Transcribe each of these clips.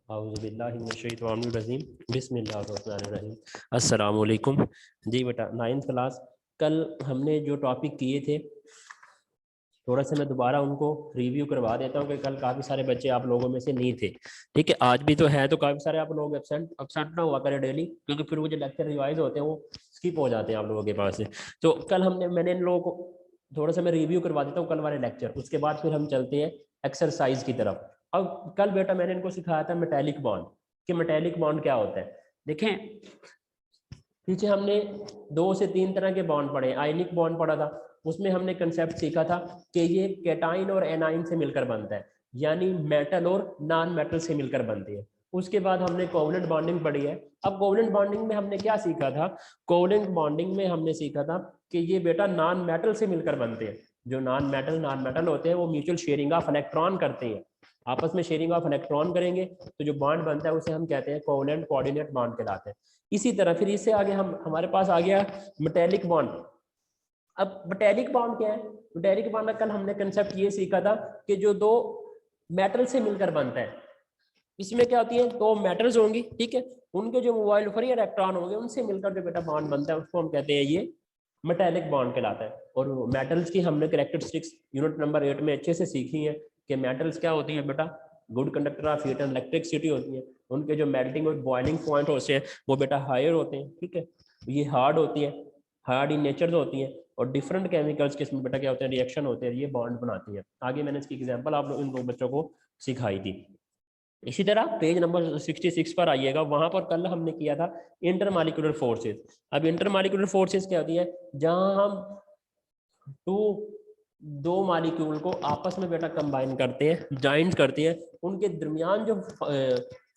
बिस्मिल्लाहिर्रहमानिर्रहीम। अस्सलाम वालेकुम। जी बेटा, 9th क्लास, कल हमने जो टॉपिक किए थे थोड़ा सा मैं दोबारा उनको रिव्यू करवा देता हूँ कि कल काफ़ी सारे बच्चे आप लोगों में से नहीं थे। ठीक है, आज भी तो है, तो काफ़ी सारे आप लोग एबसेंट ना हुआ करें डेली, क्योंकि फिर वो जो लेक्चर रिवाइज होते हैं वो स्किप हो जाते हैं आप लोगों के पास से। तो कल मैंने इन लोगों को थोड़ा सा मैं रिव्यू करवा देता हूँ कल वाले लेक्चर, उसके बाद फिर हम चलते हैं एक्सरसाइज की तरफ। अब कल बेटा मैंने इनको सिखाया था मेटेलिक बॉन्ड, कि मेटेलिक बॉन्ड क्या होता है। देखें, पीछे हमने 2 से 3 तरह के बॉन्ड पढ़े, आयनिक बॉन्ड पढ़ा था, उसमें हमने कंसेप्ट सीखा था कि ये कैटाइन और एनाइन से मिलकर बनता है, यानी मेटल और नॉन मेटल से मिलकर बनती है। उसके बाद हमने कोवलेंट बॉन्डिंग पढ़ी है। अब कोवलेंट बॉन्डिंग में हमने क्या सीखा था, कोवलेंट बॉन्डिंग में हमने सीखा था कि ये बेटा नॉन मेटल से मिलकर बनते हैं। जो नॉन मेटल होते हैं वो म्यूचुअल शेयरिंग ऑफ इलेक्ट्रॉन करते हैं, आपस में शेयरिंग ऑफ इलेक्ट्रॉन करेंगे तो जो बॉन्ड बनता है उसे हम कहते हैं कोवलेंट कोऑर्डिनेट बॉन्ड कहलाते हैं। इसी तरह फिर इससे आगे हमारे पास आ गया मेटेलिक बॉन्ड। अब मेटेलिक बॉन्ड क्या है, मेटेलिक बॉन्ड का कल हमने कंसेप्ट ये सीखा था कि जो दो मेटल से मिलकर बनता है, इसमें क्या होती है, दो मेटल्स होंगी, ठीक है, उनके जो मोबाइल फ्री इलेक्ट्रॉन होंगे उनसे मिलकर जो बेटा बॉन्ड बनता है उसको हम कहते हैं ये मेटेलिक बॉन्ड कहलाता है। और मेटल्स की हमने कैरेक्टरिस्टिक्स यूनिट नंबर 8 में अच्छे से सीखी है कि मेटल्स क्या होती है बेटा, good conductor of heat and electricity होती है, उनके जो मेल्टिंग और बॉइलिंग पॉइंट होते हैं वो बेटा हायर होते हैं, ठीक है, ये हार्ड होती है, हार्ड इन नेचर होती है, और डिफरेंट केमिकल्स के इसमें बेटा क्या होते हैं, रिएक्शन होते हैं, ये बॉन्ड बनाती है। आगे मैंने इसकी एग्जांपल आप लोग इन दो बच्चों को सिखाई थी। इसी तरह पेज नंबर 66 पर आइएगा, वहां पर कल हमने किया था इंटरमॉलिक्यूलर फोर्सेस। अब इंटरमॉलिक्यूलर फोर्सेस क्या होती है, जहां हम टू दो मॉलिक्यूल को आपस में बेटा कंबाइन करते हैं, ज्वाइंट करते हैं, उनके दरमियान जो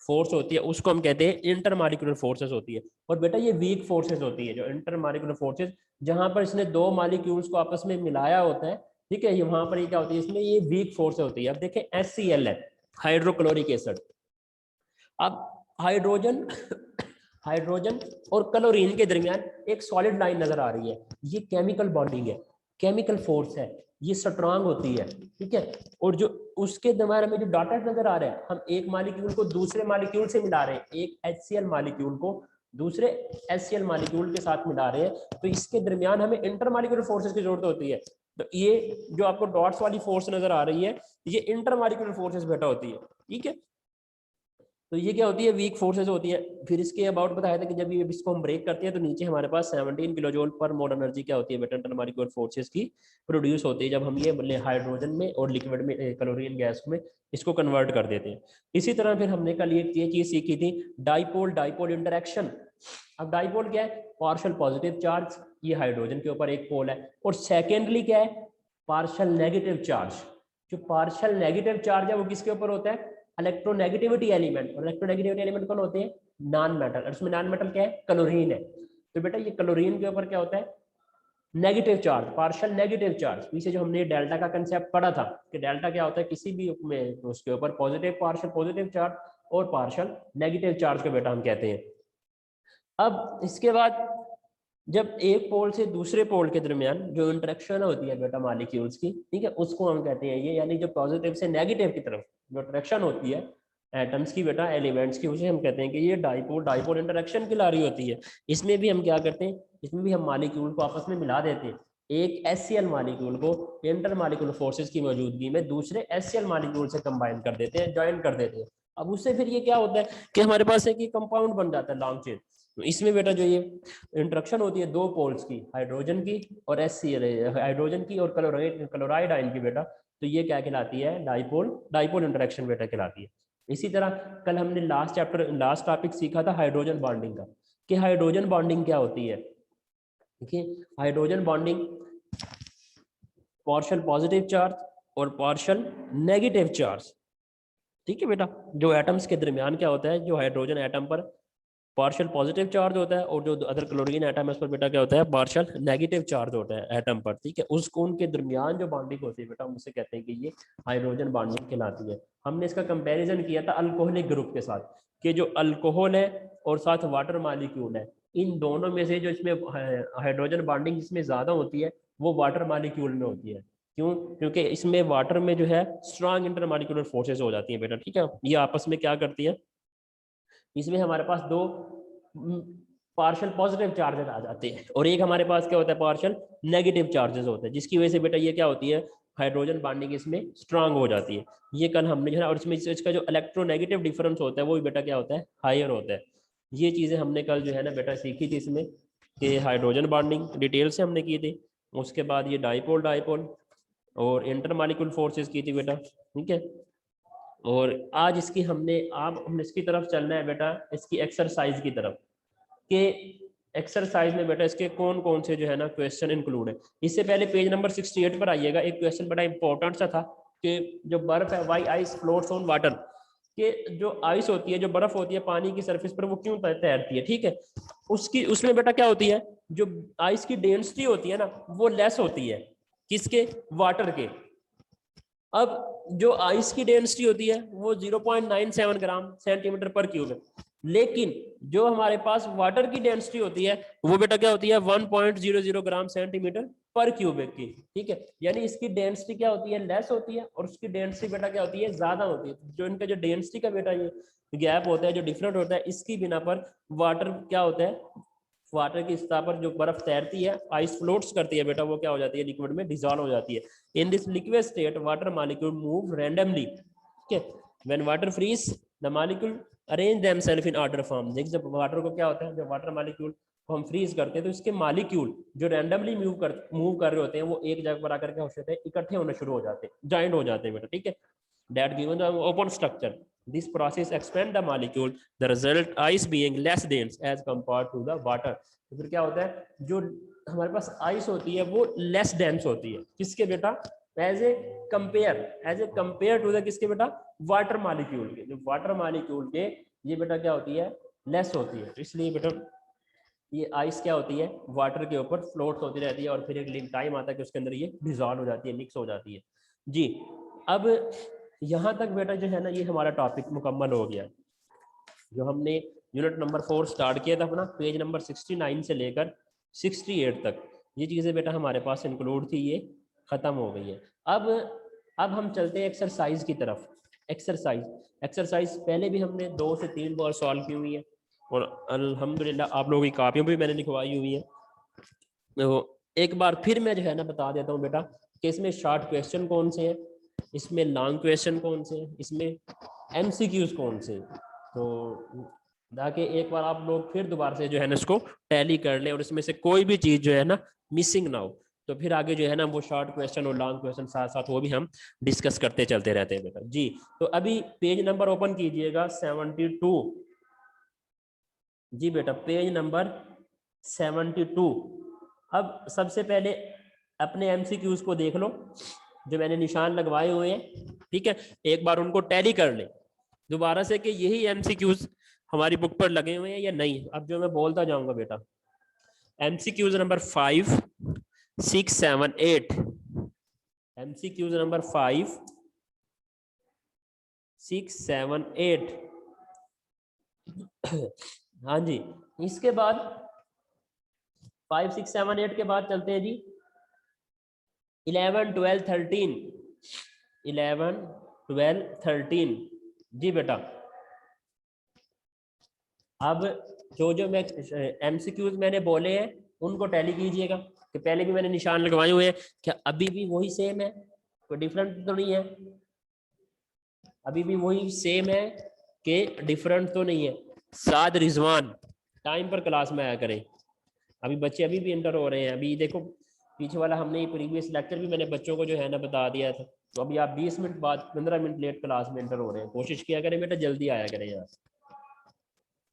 फोर्स होती है उसको हम कहते हैं इंटरमॉलिक्यूलर फोर्सेस होती है। और बेटा ये वीक फोर्सेस होती है जो इंटरमॉलिक्यूलर फोर्सेस, जहां पर इसने दो मॉलिक्यूल्स को आपस में मिलाया होता है, ठीक है, ये वहां पर ये क्या होती है, इसमें ये वीक फोर्स होती है। अब देखें HCl है, हाइड्रोक्लोरिक एसिड। अब हाइड्रोजन हाइड्रोजन और क्लोरीन के दरमियान एक सॉलिड लाइन नजर आ रही है, ये केमिकल बॉन्डिंग है, केमिकल फोर्स है, ये स्ट्रांग होती है, ठीक है। और जो उसके दरमियान में जो डॉटेड नजर आ रहा है, हम एक मॉलिक्यूल को दूसरे मॉलिक्यूल से मिला रहे हैं, एक HCl मॉलिक्यूल को दूसरे HCl मॉलिक्यूल के साथ मिला रहे हैं, तो इसके दरमियान हमें इंटरमॉलिक्यूलर फोर्सेस की जरूरत होती है। तो ये जो आपको डॉट्स वाली फोर्स नजर आ रही है, ये इंटरमॉलिक्यूलर फोर्सेस बेटा होती है, ठीक है। तो ये क्या होती है, वीक फोर्सेस होती है। फिर इसके अबाउट बताया था कि जब ये इसको हम ब्रेक करते हैं तो नीचे हमारे पास 17 किलो जूल पर मोल एनर्जी क्या होती है बेटा, इंटरमॉलिक्यूलर फोर्सेस की प्रोड्यूस होती है, जब हम ये हाइड्रोजन में और लिक्विड में क्लोरीन गैस में इसको कन्वर्ट कर देते हैं। इसी तरह फिर हमने कल ये चीज सीखी थी, डाइपोल डाइपोल इंटरेक्शन। अब डाइपोल क्या है, पार्शियल पॉजिटिव चार्ज, ये हाइड्रोजन के ऊपर एक पोल है, और सेकेंडली क्या है, पार्शियल नेगेटिव चार्ज। जो पार्शियल नेगेटिव चार्ज है वो किसके ऊपर होता है, इलेक्ट्रोनेगेटिविटी एलिमेंट। और इलेक्ट्रोनेगेटिविटी एलिमेंट कौन होते हैं, नॉन मेटल, और उसमें नॉन मेटल क्या है, क्लोरीन है। तो बेटा ये क्लोरीन के ऊपर क्या होता है, negative charge, partial negative charge. पीछे जो हमने डेल्टा का कंसेप्ट पढ़ा था कि डेल्टा क्या होता है, किसी भी में उसके ऊपर पॉजिटिव पार्शियल पॉजिटिव चार्ज और पार्शियल नेगेटिव चार्ज को बेटा हम कहते हैं। अब इसके बाद जब एक पोल से दूसरे पोल के दरमियान जो इंटरेक्शन होती है बेटा मॉलिक्यूल्स की, ठीक है, उसको हम कहते हैं ये, यानी जो पॉजिटिव से नेगेटिव की तरफ जो इंटरेक्शन होती है एटम्स की बेटा, एलिमेंट्स की, उसे हम कहते हैं कि ये डाइपोल डाइपोल इंटरेक्शन कहला होती है। इसमें भी हम क्या करते हैं, इसमें भी हम मॉलिक्यूल को आपस में मिला देते हैं। एक HCl मॉलिक्यूल को इंटर मॉलिक्यूलर फोर्सेस की मौजूदगी में दूसरे HCl मॉलिक्यूल से कंबाइन कर देते हैं, ज्वाइन कर देते हैं। अब उससे फिर ये क्या होता है कि हमारे पास एक कंपाउंड बन जाता है लॉन्ग चेन। इसमें बेटा जो ये इंट्रक्शन होती है दो पोल्स की, हाइड्रोजन की और HCl, हाइड्रोजन की और क्लोराइड आयन की बेटा, तो ये क्या कहलाती है, डाइपोल डाइपोल इंटरेक्शन बेटा कहलाती है। इसी तरह कल हमने लास्ट टॉपिक सीखा था हाइड्रोजन बॉन्डिंग का, कि हाइड्रोजन बॉन्डिंग क्या होती है। देखिए, hydrogen bonding partial positive charge और पार्शियल नेगेटिव चार्ज, ठीक है बेटा, जो एटम्स के दरमियान क्या होता है, जो हाइड्रोजन एटम पर पार्शियल पॉजिटिव चार्ज होता है और जो अदर क्लोरीन एटम है उस पर बेटा क्या होता है, पार्शियल नेगेटिव चार्ज होता है एटम पर, ठीक है। उसको उनके दरमियान जो बॉन्डिंग होती है बेटा, हम उसे कहते हैं कि ये हाइड्रोजन बॉन्डिंग कहलाती है। हमने इसका कंपैरिजन किया था अल्कोहलिक ग्रुप के साथ, कि जो अल्कोहल है और साथ वाटर मॉलिक्यूल है, इन दोनों में से जो इसमें हाइड्रोजन बॉन्डिंग जिसमें ज्यादा होती है वो वाटर मॉलिक्यूल में होती है। क्यों, क्योंकि इसमें वाटर में जो है स्ट्रॉन्ग इंटरमॉलिक्यूलर फोर्सेस हो जाती है बेटा, ठीक है, ये आपस में क्या करती है, इसमें हमारे पास दो पार्शियल पॉजिटिव चार्जेस आ जाते हैं और एक हमारे पास क्या होता है, पार्शियल नेगेटिव चार्जेस होते हैं, जिसकी वजह से बेटा ये क्या होती है, हाइड्रोजन बॉन्डिंग इसमें स्ट्रांग हो जाती है। ये कल हमने जो है, और इसमें इसका जो इलेक्ट्रोनेगेटिव डिफरेंस होता है वो भी बेटा क्या होता है, हायर होता है। ये चीज़ें हमने कल जो है ना बेटा सीखी थी इसमें, कि हाइड्रोजन बॉन्डिंग डिटेल से हमने की थी। उसके बाद ये डाइपोल डाइपोल और इंटरमॉलिक्यूलर फोर्सेस की थी बेटा, ठीक है। और आज इसकी हमने इसकी तरफ चलना है बेटा, इसकी एक्सरसाइज की तरफ, कि एक्सरसाइज में बेटा इसके कौन कौन से जो है ना क्वेश्चन इंक्लूड है। इससे पहले पेज नंबर 68 पर आइएगा, एक क्वेश्चन बड़ा इंपॉर्टेंट सा था कि जो बर्फ है, why ice floats on water, कि जो आइस होती है, जो बर्फ होती है पानी की सरफेस पर, वो क्यों तैरती है, ठीक है। उसमें बेटा क्या होती है, जो आइस की डेंसिटी होती है ना वो लेस होती है, किसके, वाटर के। अब जो आइस की डेंसिटी होती है वो 0.97 ग्राम सेंटीमीटर पर क्यूब है, लेकिन जो हमारे पास वाटर की डेंसिटी होती है वो बेटा क्या होती है, 1.00 ग्राम सेंटीमीटर पर क्यूबिक की, ठीक है। यानी इसकी डेंसिटी क्या होती है, लेस होती है, और उसकी डेंसिटी बेटा क्या होती है, ज्यादा होती है। जो इनका जो डेंसिटी का बेटा ये गैप होता है, जो डिफरेंट होता है, इसकी बिना पर वाटर क्या होता है, वाटर की सतह पर जो बर्फ तैरती है, आइस फ्लोट्स करती है बेटा, वो क्या हो जाती है, लिक्विड में डिसॉल्व हो जाती है। In this liquid state water molecule move randomly, ठीक है। When water freeze the molecule arrange themselves in order form. देखिए जब वाटर को क्या होता है, जब वाटर मॉलिक्यूल को हम फ्रीज करते हैं तो इसके मॉलिक्यूल जो रैंडमली मूव कर रहे होते हैं, वो एक जगह पर आकर क्या हो जाते हैं, इकट्ठे होने शुरू हो जाते हैं, जॉइंट हो जाते हैं बेटा, ठीक है। That given the open structure, this process expand the molecule, the result ice being less dense as compared to the water। तो फिर क्या होता है, जो हमारे पास आइस होती है वो लेस डेंस होती है, किसके बेटा, as a compare to the किसके बेटा, वाटर मॉलिक्यूल के। जो वाटर मॉलिक्यूल के ये बेटा क्या होती है, लेस होती है। तो इसलिए बेटा ये आइस क्या होती है, वाटर के ऊपर फ्लोट होती रहती है, और फिर एक टाइम आता है कि उसके अंदर ये डिजॉल्व हो जाती है, मिक्स हो जाती है जी। अब यहाँ तक बेटा जो है ना, ये हमारा टॉपिक मुकम्मल हो गया। जो हमने यूनिट नंबर 4 स्टार्ट किया था अपना, पेज नंबर 69 से लेकर 68 तक, ये चीज़ें बेटा हमारे पास इंक्लूड थी, ये ख़त्म हो गई है। अब हम चलते हैं एक्सरसाइज की तरफ। एक्सरसाइज पहले भी हमने 2 से 3 बार सॉल्व की हुई है, और अल्हम्दुलिल्लाह आप लोगों की कापियों भी मैंने लिखवाई हुई है। तो एक बार फिर मैं जो है ना बता देता हूँ बेटा, कि इसमें शॉर्ट क्वेश्चन कौन से हैं, इसमें लॉन्ग क्वेश्चन कौन से हैं, इसमें एमसीक्यूज कौन से हैं। तो ताकि एक बार आप लोग फिर दोबारा से जो है ना इसको टैली कर लें, और इसमें से कोई भी चीज़ जो है ना मिसिंग ना हो, तो फिर आगे जो है ना वो शॉर्ट क्वेश्चन और लॉन्ग क्वेश्चन साथ साथ वो भी हम डिस्कस करते चलते रहते हैं बेटा जी। तो अभी पेज नंबर ओपन कीजिएगा 72 जी बेटा, पेज नंबर 72। अब सबसे पहले अपने एमसीक्यूज को देख लो, जो मैंने निशान लगवाए हुए हैं, ठीक है। एक बार उनको टैली कर ले दोबारा से, कि यही एमसीक्यूज हमारी बुक पर लगे हुए हैं या नहीं। अब जो मैं बोलता जाऊंगा बेटा, एमसीक्यूज नंबर 5, 6, 7, 8, एमसीक्यूज नंबर 5, 6, 7, 8। हाँ जी, इसके बाद 5, 6, 7, 8 के बाद चलते हैं जी 11, 12, 13, 11, 12, 13 जी बेटा। अब जो मैं एमसीक्यूज मैंने बोले हैं उनको टैली कीजिएगा, कि पहले भी मैंने निशान लगवाए हुए हैं, क्या अभी भी वही सेम है, कोई डिफरेंट तो नहीं है, अभी भी वही सेम है कि डिफरेंट तो नहीं है। साद रिजवान टाइम पर क्लास में आया करें, अभी बच्चे अभी भी इंटर हो रहे हैं। अभी देखो पीछे वाला हमने प्रीवियस लेक्चर भी मैंने बच्चों को जो है ना बता दिया था, तो अभी आप 20 मिनट बाद 15 मिनट लेट क्लास में इंटर हो रहे हैं। कोशिश किया करें बेटा जल्दी आया करें, यहाँ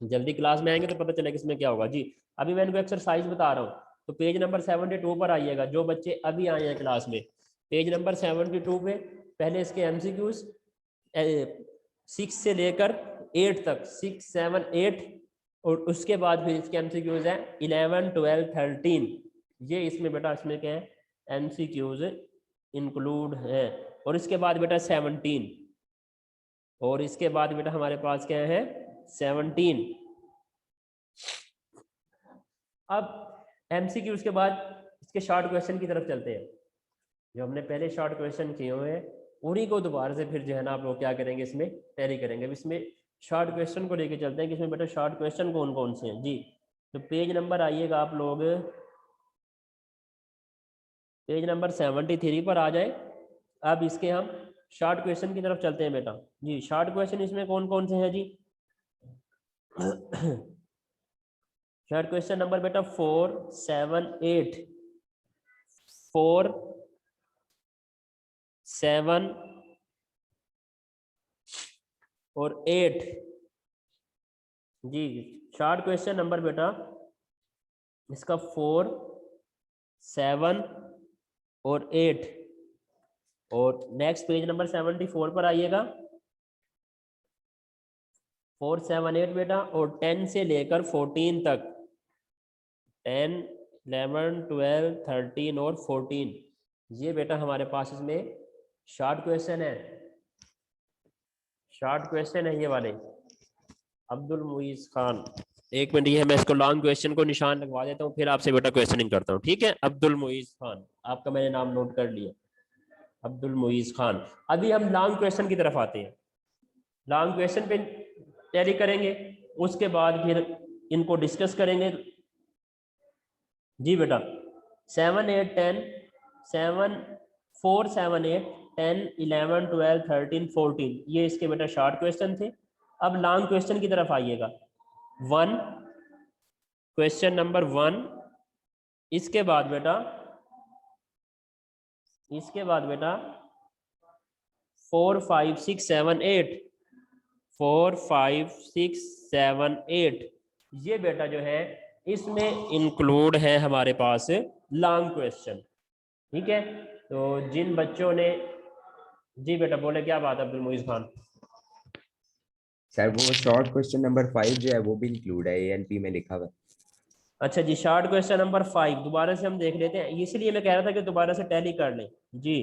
जल्दी क्लास में आएंगे तो पता चलेगा इसमें क्या होगा जी। अभी मैं इनको एक्सरसाइज बता रहा हूँ, तो पेज नंबर 72 पर आइएगा। जो बच्चे अभी आए हैं क्लास में, पेज नंबर 72 पे पहले इसके एमसीक्यूज 6 से लेकर 8 तक, 6, 7, 8, और उसके बाद फिर इसके एमसीक्यूज है 11, 12, 13। ये इसमें बेटा इसमें क्या है, एमसीक्यूज इंक्लूड है। और इसके बाद बेटा 17, और इसके बाद बेटा हमारे पास क्या है 17। अब एमसीक्यूज के बाद इसके शॉर्ट क्वेश्चन की तरफ चलते हैं। जो हमने पहले शॉर्ट क्वेश्चन किए हुए हैं उन्हीं को दोबारा से फिर जो है ना आप लोग क्या करेंगे, इसमें टैली करेंगे। इसमें शॉर्ट क्वेश्चन को लेके चलते हैं कि इसमें बेटा शॉर्ट क्वेश्चन कौन कौन से हैं जी। तो पेज नंबर आइएगा आप लोग, पेज नंबर 73 पर आ जाए। अब इसके हम शॉर्ट क्वेश्चन की तरफ चलते हैं बेटा जी। शॉर्ट क्वेश्चन इसमें कौन कौन से हैं जी? शॉर्ट क्वेश्चन नंबर बेटा 4, 7, 8, 4, 7 और 8 जी। शॉर्ट क्वेश्चन नंबर बेटा इसका 4, 7 और 8। और नेक्स्ट पेज नंबर 74 पर आइएगा। 4, 7, 8 बेटा, और 10 से लेकर 14 तक, 10, 11, 12, 13 और 14, ये बेटा हमारे पास इसमें शॉर्ट क्वेश्चन है। शॉर्ट क्वेश्चन है ये वाले। अब्दुल मुईज खान, एक मिनट, ये मैं इसको लॉन्ग क्वेश्चन को निशान लगवा देता हूँ, फिर आपसे बेटा क्वेश्चनिंग करता हूँ, ठीक है? अब्दुल मुईज खान, आपका मैंने नाम नोट कर लिया, अब्दुल मुईज खान। अभी हम लॉन्ग क्वेश्चन की तरफ आते हैं। लॉन्ग क्वेश्चन पे तैयारी करेंगे, उसके बाद फिर इनको डिस्कस करेंगे जी बेटा। 7, 8, 10, 7, 4, 7, 8, 10, 11, 12, 13, 14, ये इसके बेटा शॉर्ट क्वेश्चन थे। अब लॉन्ग क्वेश्चन की तरफ आइएगा। 1, क्वेश्चन नंबर 1, इसके बाद बेटा 4, 5, 6, 7, 8, 4, 5, 6, 7, 8, ये बेटा जो है इसमें इंक्लूड है हमारे पास लॉन्ग क्वेश्चन, ठीक है? तो जिन बच्चों ने, जी बेटा बोले, क्या बात है अब्दुल मुईज खान? सर वो शॉर्ट क्वेश्चन नंबर 5 जो है वो भी इंक्लूड है, एएनपी में लिखा हुआ है। अच्छा जी, शॉर्ट क्वेश्चन नंबर 5 दोबारा से हम देख लेते हैं, इसलिए मैं कह रहा था कि दोबारा से टैली कर लें जी।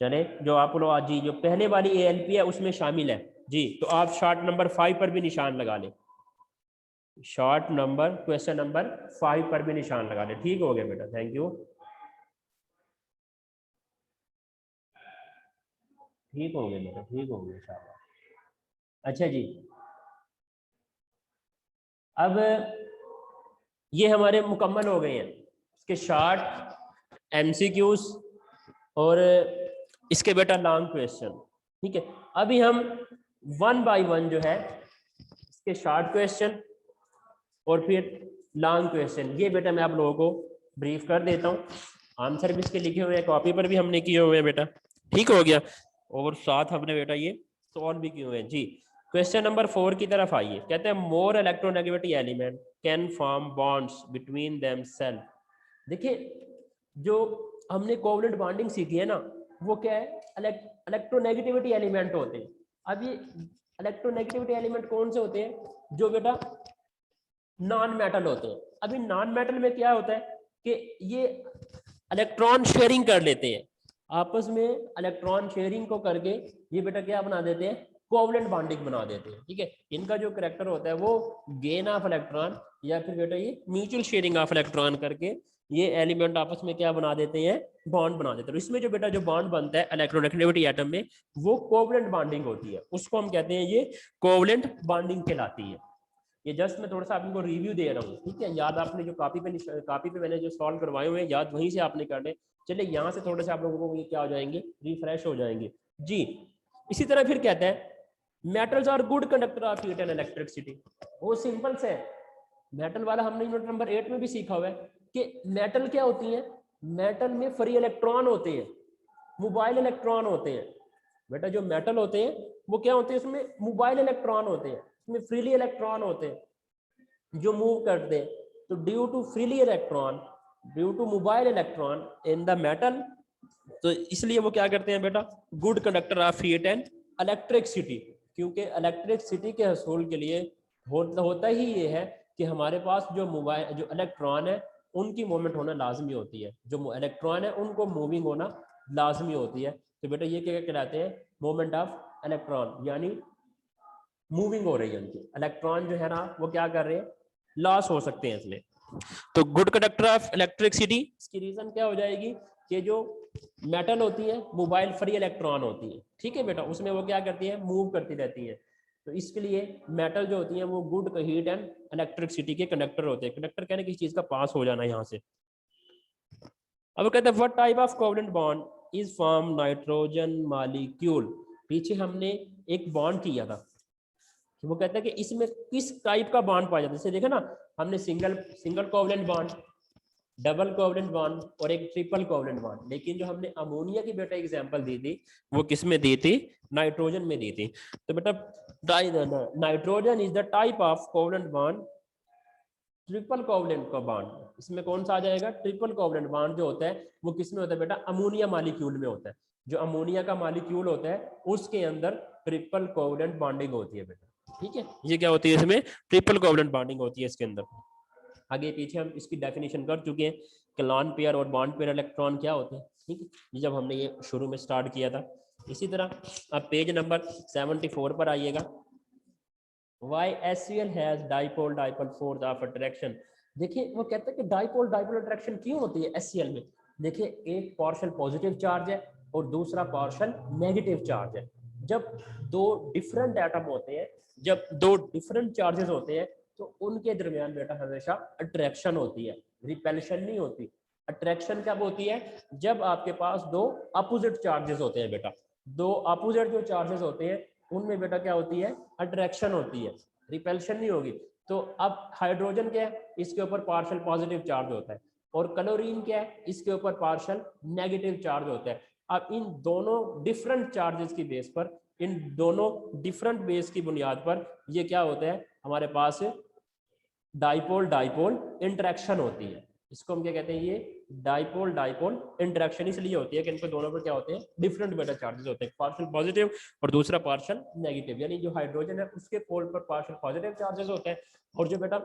चले, जो आप लोग आज जी जो पहले वाली एएलपी है उसमें शामिल है जी, तो आप शॉर्ट नंबर 5 पर भी निशान लगा लें। शॉर्ट नंबर क्वेश्चन नंबर 5 पर भी निशान लगा लें। ठीक हो गया बेटा, थैंक यू। ठीक हो गया बेटा, ठीक हो गया, शाबाश। अच्छा जी, अब ये हमारे मुकम्मल हो गए हैं इसके शॉर्ट एमसीक्यूज और इसके बेटा लॉन्ग क्वेश्चन, ठीक है? अभी हम 1 बाय 1 जो है इसके शॉर्ट क्वेश्चन और फिर लॉन्ग क्वेश्चन, ये बेटा मैं आप लोगों को ब्रीफ कर देता हूँ। आंसर भी इसके लिखे हुए हैं, कॉपी पर भी हमने किए हुए हैं बेटा, ठीक हो गया? और साथ हमने बेटा ये सॉल्व भी किए हुए हैं जी। क्वेश्चन नंबर 4 की तरफ आइए। कहते हैं more electronegativity element can form bonds between themselves. देखिए, जो हमने कोवलेंट बॉन्डिंग सीखी है ना, वो क्या है? इलेक्ट्रोनेगेटिविटी एलिमेंट होते हैं। अब ये इलेक्ट्रोनेगेटिविटी एलिमेंट कौन से होते हैं? जो बेटा नॉन मेटल होते हैं। अभी नॉन मेटल में क्या होता है कि ये इलेक्ट्रॉन शेयरिंग कर लेते हैं आपस में, इलेक्ट्रॉन शेयरिंग को करके ये बेटा क्या बना देते हैं? कोवलेंट बॉन्डिंग बना देते हैं, ठीक है? इनका जो करैक्टर होता है वो गेन ऑफ इलेक्ट्रॉन या फिर बेटा ये म्यूचुअल शेयरिंग ऑफ इलेक्ट्रॉन करके ये एलिमेंट आपस में क्या बना देते हैं? बॉन्ड बना देते हैं। इसमें जो बेटा जो बॉन्ड बनता है इलेक्ट्रोनेगेटिविटी एटम में, वो कोवलेंट बॉन्डिंग होती है, उसको हम कहते हैं ये कोवलेंट बॉन्डिंग कहलाती है। ये जस्ट मैं थोड़ा सा आपको रिव्यू दे रहा हूँ, ठीक है? याद आपने जो कॉपी पे मैंने जो सॉल्व करवाए हुए हैं, याद वहीं से आपने करने। चलिए यहाँ से थोड़े से आप लोगों को ये क्या हो जाएंगे? रिफ्रेश हो जाएंगे जी। इसी तरह फिर कहता है metals are good conductor of heat and electricity. वो सिंपल से है, मेटल वाला हमने यूनिट नंबर 8 में भी सीखा हुआ है कि मेटल क्या होती है? मेटल में फ्री इलेक्ट्रॉन होते हैं, मोबाइल इलेक्ट्रॉन होते हैं। बेटा जो मेटल होते हैं वो क्या होते हैं? उसमें मोबाइल इलेक्ट्रॉन होते हैं, उसमें फ्रीली इलेक्ट्रॉन होते हैं जो मूव करते हैं। तो due to freely electron, due to mobile electron in the metal, तो इसलिए वो क्या करते हैं बेटा? Good conductor of heat and electricity. क्योंकि इलेक्ट्रिसिटी के हसूल के लिए होता ही ये है कि हमारे पास जो मोबाइल जो इलेक्ट्रॉन है उनकी मूवमेंट होना लाजमी होती है, जो इलेक्ट्रॉन है उनको मूविंग होना लाजमी होती है। तो बेटा ये क्या कहलाते हैं? मूवमेंट ऑफ इलेक्ट्रॉन, यानी मूविंग हो रही है उनकी। इलेक्ट्रॉन जो है ना वो क्या कर रहे हैं? लॉस हो सकते हैं इसमें। तो गुड कंडक्टर ऑफ इलेक्ट्रिसिटी, इसकी रीजन क्या हो जाएगी कि जो मेटल होती है मोबाइल फ्री इलेक्ट्रॉन होती है, ठीक है बेटा? उसमें वो क्या करती है? मूव करती रहती है। तो इसके लिए मेटल जो होती हैं वो गुड हीट एंड इलेक्ट्रिसिटी के कंडक्टर होते हैं। कंडक्टर कहने किसी चीज का पास हो जाना यहाँ से। अब कहते हैं what type of covalent bond is from nitrogen molecule. पीछे हमने एक बॉन्ड किया था, वो कहता है कि इसमें किस टाइप का बॉन्ड पाया जाता है। जैसे देखा ना हमने single covalent bond, double covalent bond और एक ट्रिपल कोवलेंट बॉन्ड, लेकिन जो हमने अमोनिया की बेटा एग्जांपल दी थी वो किस में दी थी, नाइट्रोजन में दी थी। तो बेटा nitrogen is the type of covalent bond, triple covalent का बॉन्ड, इसमें कौन सा आ जाएगा, ट्रिपल कोवलेंट बॉन्ड जो होता है वो किस में होता है बेटा, अमोनिया मॉलिक्यूल में होता है। जो अमोनिया का मॉलिक्यूल होता है उसके अंदर ट्रिपल कोवलेंट बॉन्डिंग होती है बेटा, ठीक है। ये क्या होती है, इसमें ट्रिपल कोवलेंट बॉन्डिंग होती है इसके अंदर। आगे पीछे हम इसकी डेफिनेशन कर चुके हैं कि लॉन पेयर और बॉन्ड पेयर इलेक्ट्रॉन क्या होते हैं, ठीक है, ये जब हमने ये शुरू में स्टार्ट किया था। इसी तरह अब पेज नंबर 74 पर आइएगा। Why HCl has dipole force of attraction। देखिए वो कहते हैं कि डाइपोल अट्रैक्शन क्यों होती है HCl में। देखिए एक पार्शियल पॉजिटिव चार्ज है और दूसरा पार्शियल नेगेटिव चार्ज है। जब दो डिफरेंट एटम होते हैं, जब दो डिफरेंट चार्जेस होते हैं तो उनके दरमियान बेटा हमेशा अट्रैक्शन होती है, रिपेल्शन नहीं होती। अट्रैक्शन कब होती है, जब आपके पास दो अपोजिट चार्जेस होते हैं बेटा। दो अपोजिट जो चार्जेस होते हैं उनमें बेटा क्या होती है, अट्रैक्शन होती है, रिपेल्शन नहीं होगी। तो अब हाइड्रोजन क्या है, इसके ऊपर पार्शियल पॉजिटिव चार्ज होता है, और क्लोरीन क्या है, इसके ऊपर पार्शियल नेगेटिव चार्ज होता है। अब इन दोनों डिफरेंट चार्जेस की बेस पर, इन दोनों डिफरेंट बेस की बुनियाद पर ये क्या होता है, हमारे पास डाइपोल इंटरेक्शन होती है। इसको हम क्या कहते हैं, ये डाइपोल इंटरेक्शन इसलिए होती है कि इनको दोनों पर क्या होते हैं, डिफरेंट बेटा चार्जेस होते हैं, पार्शियल पॉजिटिव और दूसरा पार्शियल नेगेटिव। यानी जो हाइड्रोजन है उसके पोल पर पार्शियल पॉजिटिव चार्जेस होते हैं और जो बेटा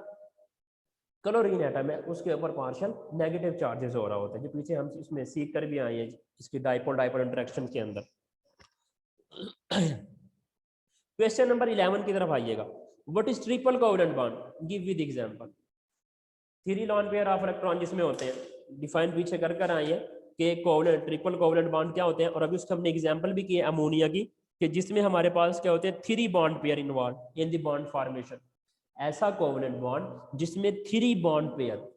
क्लोरीन एटम है उसके ऊपर पार्शियल नेगेटिव चार्जेस हो रहा होता है, जो पीछे हम इसमें सीख कर भी आए हैं इसकी डाइपोल इंटरेक्शन के अंदर। क्वेश्चन नंबर 11 की तरफ आइएगा। What is triple covalent bond, give with example. 3 lone pair of electron जिसमें होते हैं, डिफाइन पीछे कर आए हैं कि कोवलेंट ट्रिपल कोवलेंट बॉन्ड क्या होते हैं, और अभी उसका हमने एग्जांपल भी किया अमोनिया की, कि जिसमें हमारे पास क्या होते हैं, 3 bond pair involve in the bond formation. ऐसा कोवलेंट बॉन्ड जिसमें 3 बॉन्ड पेयर,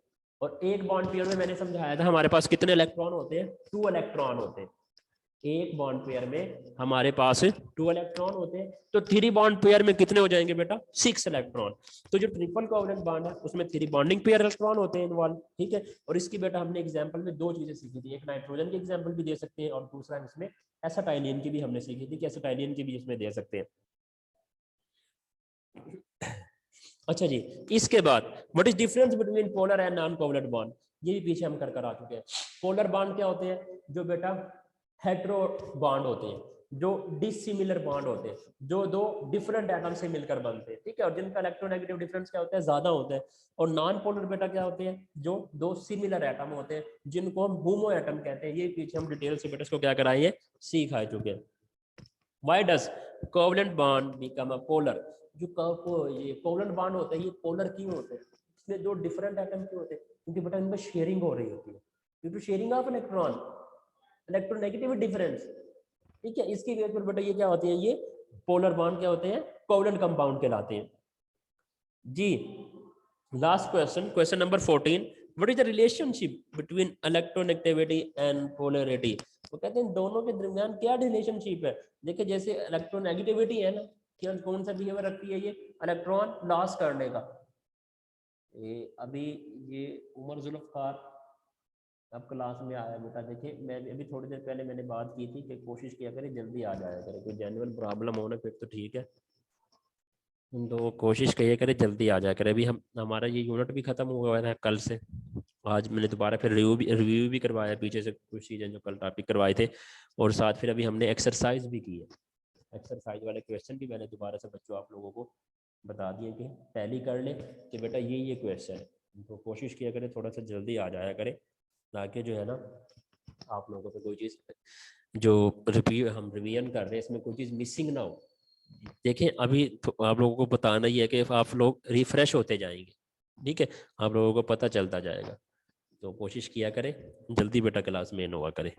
और एक बॉन्ड पेयर में मैंने समझाया था हमारे पास कितने इलेक्ट्रॉन होते हैं, 2 इलेक्ट्रॉन होते हैं। एक बॉन्ड पेयर में हमारे पास 2 इलेक्ट्रॉन होते हैं, तो 3 बॉन्ड पेयर में कितने हो जाएंगे बेटा, 6 इलेक्ट्रॉन। तो जो ट्रिपल कोवलेंट बॉन्ड है उसमें 3 बॉन्डिंग पेयर इलेक्ट्रॉन होते हैं इन्वॉल्व, ठीक है। और इसकी बेटा हमने एग्जांपल में 2 चीजें सीखी थी, एक नाइट्रोजन की एग्जांपल भी दे सकते हैं और दूसरा इसमें एसिटाइलिन की भी हमने सीखी थी कि एसिटाइलिन की भी इसमें दे सकते हैं। अच्छा जी, इसके बाद what is difference between polar and non covalent bond, ये भी पीछे हम कर आ चुके हैं। पोलर बॉन्ड क्या होते हैं, जो बेटा हेटेरो बॉन्ड होते हैं, जो डिसिमिलर बॉन्ड होते हैं, जो दो डिफरेंट एटम से मिलकर बनते हैं, ठीक है, और जिनका इलेक्ट्रोनेगेटिव डिफरेंस क्या होता है, ज्यादा होता है। और नॉन पोलर बेटा क्या होते हैं, जो दो सिमिलर एटम होते हैं, जिनको हम होमो एटम कहते हैं। ये पीछे हम डिटेल से बेटा इसको क्या कराएंगे, सीख आ चुके हैं। Why does covalent bond become a polar, जो ये कोवलेंट बॉन्ड होते हैं ये पोलर क्यों होते हैं, इसमें दो डिफरेंट एटम क्यों होते हैं, क्योंकि बेटा इनमें शेयरिंग हो रही होती है, due to sharing of electron, electronegativity difference, ठीक है। इसकी बेस पर बेटा ये क्या होते हैं, ये पोलर बॉन्ड क्या होते हैं, कोवलेंट कंपाउंड कहलाते हैं जी। Last question, question number 14, what is the relationship between electronegativity and polarity. वो कहते हैं दोनों के दरमियान क्या रिलेशनशिप है। देखिए जैसे इलेक्ट्रोनेगेटिविटी है ना, क्या कौन सा बिहेवियर रखती है, ये इलेक्ट्रॉन लॉस करने का। अभी ये उमर जुल्फकार अब क्लास में आया बेटा, देखिए मैं अभी थोड़ी देर पहले मैंने बात की थी कि कोशिश किया करें जल्दी आ जाया करे, कोई जेन्युइन प्रॉब्लम हो ना फिर तो ठीक है, तो कोशिश किया करे जल्दी आ जाया करे। अभी हमारा ये यूनिट भी खत्म हुआ है कल से, आज मैंने दोबारा फिर रिव्यू भी करवाया पीछे से कुछ चीज़ें जो कल टॉपिक करवाए थे, और साथ फिर अभी हमने एक्सरसाइज भी की है। एक्सरसाइज वाले क्वेश्चन भी मैंने दोबारा से बच्चों आप लोगों को बता दिए कि टैली कर ले कि बेटा ये क्वेश्चन है, तो कोशिश किया करे थोड़ा सा जल्दी आ जाया करे, ताकि जो है ना आप लोगों को कोई चीज़ जो हम रिवीजन कर रहे हैं इसमें कोई चीज़ मिसिंग ना हो। देखें अभी तो आप लोगों को बताना ही है कि आप लोग रिफ्रेश होते जाएंगे, ठीक है, आप लोगों को पता चलता जाएगा, तो कोशिश किया करें जल्दी बेटा क्लास में इन हुआ करें।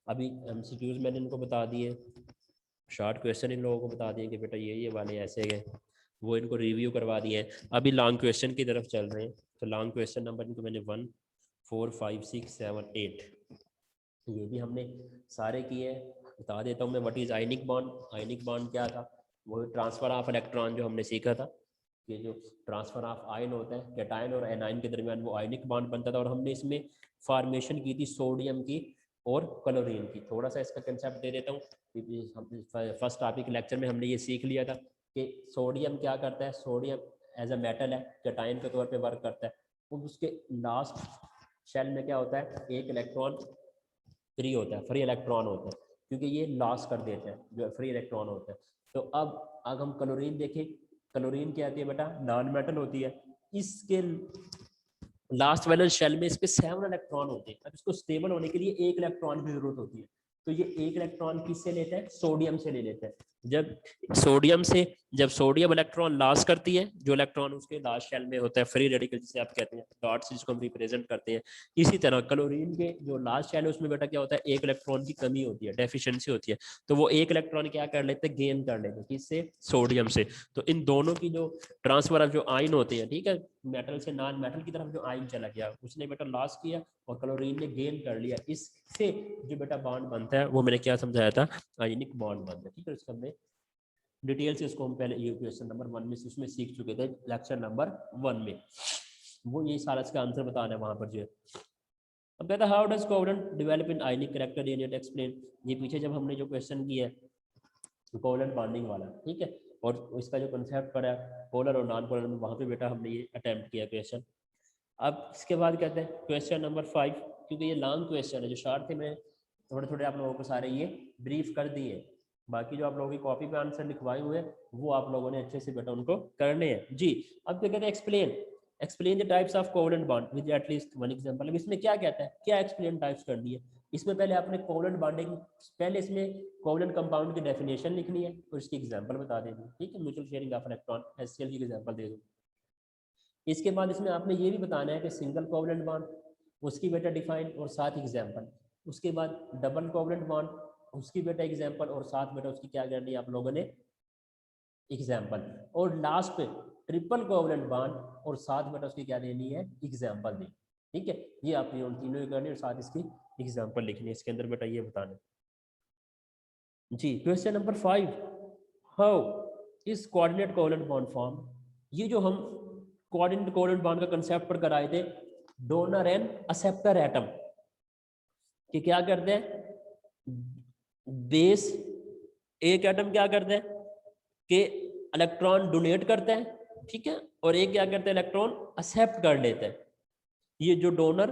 अभी एमसीक्यूज मैंने इनको बता दिए, शॉर्ट क्वेश्चन इन लोगों को बता दिए कि बेटा ये वाले ऐसे गए, वो इनको रिव्यू करवा दिए हैं। अभी लॉन्ग क्वेश्चन की तरफ चल रहे हैं। तो लॉन्ग क्वेश्चन नंबर इनको मैंने 1 4 5 6 7 8 ये भी हमने सारे किए हैं। बता देता हूँ मैं what is ionic bond. Ionic bond क्या था, वो ट्रांसफर ऑफ इलेक्ट्रॉन जो हमने सीखा था कि जो ट्रांसफर ऑफ आयन होता है कैटायन और एनायन के दरमियान वो आयनिक बॉन्ड बनता था। और हमने इसमें फॉर्मेशन की थी सोडियम की और क्लोरीन की। थोड़ा सा इसका कंसेप्ट दे देता हूँ। फर्स्ट टॉपिक लेक्चर में हमने ये सीख लिया था कि सोडियम क्या करता है, सोडियम एज अ मेटल है, कैटायन के तौर पे वर्क करता है। और उसके लास्ट शेल में क्या होता है, एक इलेक्ट्रॉन फ्री होता है, फ्री इलेक्ट्रॉन होता है, क्योंकि ये लॉस कर देते हैं जो फ्री इलेक्ट्रॉन होता है। तो अब हम क्लोरीन देखें, क्लोरीन क्या होती है बेटा, नॉन मेटल होती है। इसके लास्ट वैलेंस शेल में इसके 7 इलेक्ट्रॉन होते हैं। अब इसको स्टेबल होने के लिए 1 इलेक्ट्रॉन की जरूरत होती है। तो ये 1 इलेक्ट्रॉन किससे लेते हैं, सोडियम से ले लेते हैं। जब सोडियम इलेक्ट्रॉन लॉस करती है, जो इलेक्ट्रॉन उसके लास्ट शेल में होता है फ्री रेडिकल जिसे आप कहते हैं, डॉट्स जिसको हम रिप्रेजेंट करते हैं। इसी तरह क्लोरीन के जो लास्ट शेल है उसमें बेटा क्या होता है, 1 इलेक्ट्रॉन की कमी होती है, डेफिशिएंसी होती है। तो वो 1 इलेक्ट्रॉन क्या कर लेते हैं, गेन कर लेते हैं, किससे, सोडियम से। तो इन दोनों की जो ट्रांसफर ऑफ जो आयन होते हैं, ठीक है, मेटल से नॉन मेटल की तरफ जो आयन चला गया उसने बेटा लॉस किया और क्लोरीन ने गेन कर लिया। इससे जो बेटा बॉन्ड बनता है वो मैंने क्या समझाया था, आयनिक बॉन्ड बनता है। ठीक है, इसका हमने डिटेल से इसको हम पहले ये क्वेश्चन नंबर 1 में उसमें सीख चुके थे, लेक्चर नंबर 1 में। वो ये सारा इसका आंसर बताना है वहां पर जो है। अब कहता है how does covalent develop in ionic character unit explain. ये पीछे जब हमने जो क्वेश्चन किया है कोवलेंट बॉन्डिंग वाला, ठीक है, और इसका जो कंसेप्ट पड़ा है पोलर और नॉन पोलर में, वहां पे बेटा हमने ये अटेम्प्ट किया क्वेश्चन। अब इसके बाद कहते हैं क्वेश्चन नंबर 5, क्योंकि ये लॉन्ग क्वेश्चन है, जो शॉर्ट थे मैं थोड़े थोड़े आप लोगों को सारे ये ब्रीफ कर दिए। बाकी जो आप लोगों की कॉपी पे आंसर लिखवाए हुए हैं वो आप लोगों ने अच्छे से बेटा उनको करने हैं जी। अब क्या कहते हैं, explain the types of covalent bond with at least one example. अब इसमें क्या कहता है, क्या एक्सप्लेन टाइप्स करनी है इसमें, पहले आपने कोवलेंट बॉन्डिंग, पहले इसमें कोवलेंट कंपाउंड की डेफिनेशन लिखनी है और इसकी एग्जांपल बता देनी है। ठीक है, mutual sharing of electron, HCl की एग्जांपल दे दो। इसके बाद इसमें आपने ये भी बताना है कि सिंगल कोवलेंट बॉन्ड, उसकी बेटा डिफाइन और साथ एग्जांपल। उसके बाद डबल कोवलेंट बॉन्ड, उसकी बेटा एग्जांपल और साथ बेटा उसकी क्या करनी है आप लोगों ने, एग्जांपल। और लास्ट पे ट्रिपल कोवलेंट बॉन्ड और साथ बेटा उसकी क्या देनी है, एग्जांपल देनी। ठीक है, ये आपने उन तीनों की करनी और साथ इसकी एग्जांपल लिखनी है। इसके अंदर बेटा ये बताना जी। Question number 5, how is coordinate covalent bond form. ये जो हम कोऑर्डिनेट कोवलेंट बॉन्ड का कंसेप्ट पर कराए थे, डोनर एंड एक्सेप्टर एटम कि क्या करते हैं, बेस एक एटम क्या करते हैं कि इलेक्ट्रॉन डोनेट करते हैं, ठीक है, और एक क्या करते हैं, इलेक्ट्रॉन एक्सेप्ट कर लेते हैं। ये जो डोनर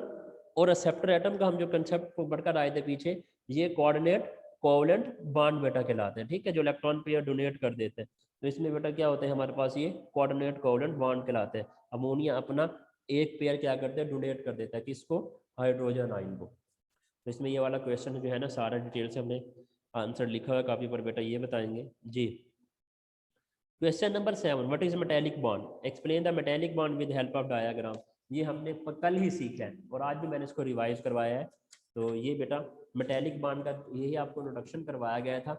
और एक्सेप्टर एटम का हम जो कंसेप्ट बढ़कर आए थे पीछे, ये कोऑर्डिनेट कोवलेंट बॉन्ड बेटा कहलाते हैं। ठीक है, जो इलेक्ट्रॉन पेयर डोनेट कर देते हैं। तो इसमें बेटा क्या होता है हमारे पास, ये कोऑर्डिनेट कोवलेंट बॉन्ड कहलाते हैं। अमोनिया अपना एक पेयर क्या करते हैं, डोनेट कर देता है, किसको, हाइड्रोजन आयन को। तो इसमें ये वाला क्वेश्चन जो है ना सारा डिटेल से हमने आंसर लिखा हुआ कॉपी पर, बेटा ये बताएंगे जी। Question number 7, what is metallic bond, explain the metallic bond with help of diagram. ये हमने कल ही सीखा है और आज भी मैंने इसको रिवाइज करवाया है। तो ये बेटा मेटेलिक बॉन्ड का यही आपको इंट्रोडक्शन करवाया गया था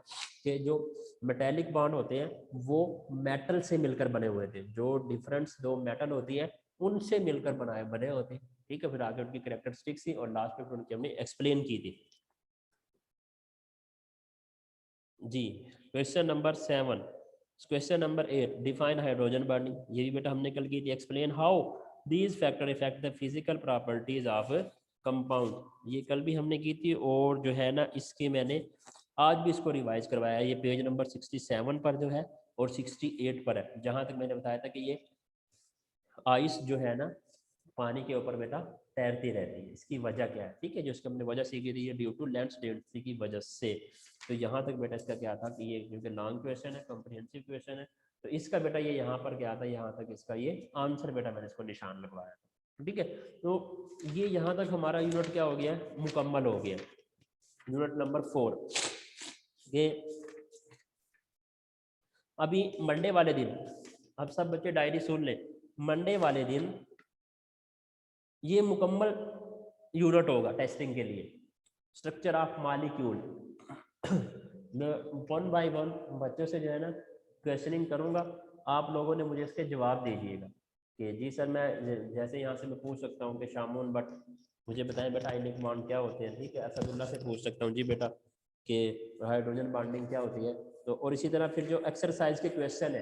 कि जो मेटेलिक बॉन्ड होते हैं वो मेटल से मिलकर बने हुए थे, जो डिफरेंट दो मेटल होती है उनसे मिलकर बने होते हैं। ठीक है, फिर आगे उनकी कैरेक्टरिस्टिक्स थी और लास्ट में उनकी हमने एक्सप्लेन की थी जी। Question number 7, question number 8, define hydrogen bonding. ये भी बेटा हमने कल की थी। Explain how these factor affect the physical properties of compound. ये कल भी हमने की थी और जो है ना इसके मैंने आज भी इसको रिवाइज करवाया है। ये पेज नंबर 67 पर जो है और 68 पर है, जहां तक मैंने बताया था कि ये आइस जो है ना पानी के ऊपर बेटा तैरती रहती है। इसकी वजह क्या है, ठीक है, जो इसकी हमने वजह सीखी थी, ये ड्यू टू लेंस डेंसिटी की वजह से। तो यहाँ तक बेटा इसका क्या था कि ये क्योंकि लॉन्ग क्वेश्चन है, कॉम्प्रिहेंसिव क्वेश्चन है, तो इसका बेटा ये यहाँ पर क्या था, यहाँ तक इसका ये आंसर बेटा मैंने इसको निशान लगवाया था। ठीक है, तो ये यहाँ तक हमारा यूनिट क्या हो गया, मुकम्मल हो गया। यूनिट नंबर 4 ये अभी मंडे वाले दिन, अब सब बच्चे डायरी सुन लें, मंडे वाले दिन ये मुकम्मल यूनिट होगा टेस्टिंग के लिए, स्ट्रक्चर ऑफ मॉलिक्यूल। मैं 1 बाय 1 बच्चों से जो है ना क्वेश्चनिंग करूँगा, आप लोगों ने मुझे इसके जवाब दीजिएगा कि जी सर मैं जैसे यहाँ से मैं पूछ सकता हूँ कि शामून बट मुझे बताएं बेटा आयनिक बॉन्ड क्या होते हैं, ठीक है। असदुल्ला से पूछ सकता हूँ जी बेटा कि हाइड्रोजन बॉन्डिंग क्या होती है। तो और इसी तरह फिर जो एक्सरसाइज के क्वेश्चन है,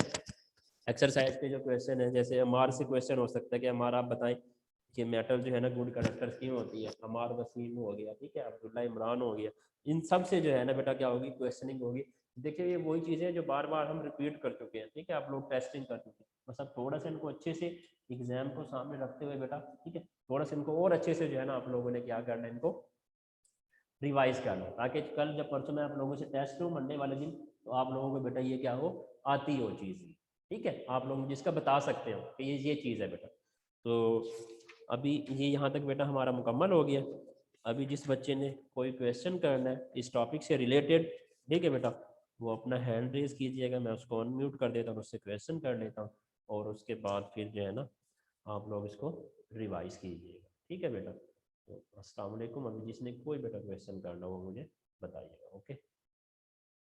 एक्सरसाइज के जो क्वेश्चन है, जैसे हमारे से क्वेश्चन हो सकता है कि हमारा आप बताएं कि मेटल जो है ना गुड कंडक्टर क्यों होती है। हमार वसीम हो गया, ठीक है, अब्दुल्ला इमरान हो गया, इन सब से जो है ना बेटा क्या होगी, क्वेश्चनिंग होगी। देखिए ये वही चीज़ें जो बार बार हम रिपीट कर चुके हैं, ठीक है, आप लोग टेस्टिंग कर चुके हैं, बस अब थोड़ा सा इनको अच्छे से एग्जाम को सामने रखते हुए बेटा, ठीक है, थोड़ा सा इनको और अच्छे से जो है ना आप लोगों ने क्या करना है, इनको रिवाइज करना, ताकि कल जब परसों मैं आप लोगों से टेस्ट लूँ मंडे वाले दिन, तो आप लोगों को बेटा ये क्या हो, आती हो चीज़, ठीक है, आप लोग मुझे इसका बता सकते हो कि ये चीज़ है बेटा। तो अभी ये यहाँ तक बेटा हमारा मुकम्मल हो गया। अभी जिस बच्चे ने कोई क्वेश्चन करना है इस टॉपिक से रिलेटेड, ठीक है बेटा, वो अपना हैंड रेज कीजिएगा, मैं उसको अनम्यूट कर देता हूँ, उससे क्वेश्चन कर लेता हूँ, और उसके बाद फिर जो है ना आप लोग इसको रिवाइज कीजिएगा, ठीक है बेटा। तो अस्सलाम वालेकुम। अभी जिसने कोई बेटा क्वेश्चन करना हो मुझे बताइएगा, ओके।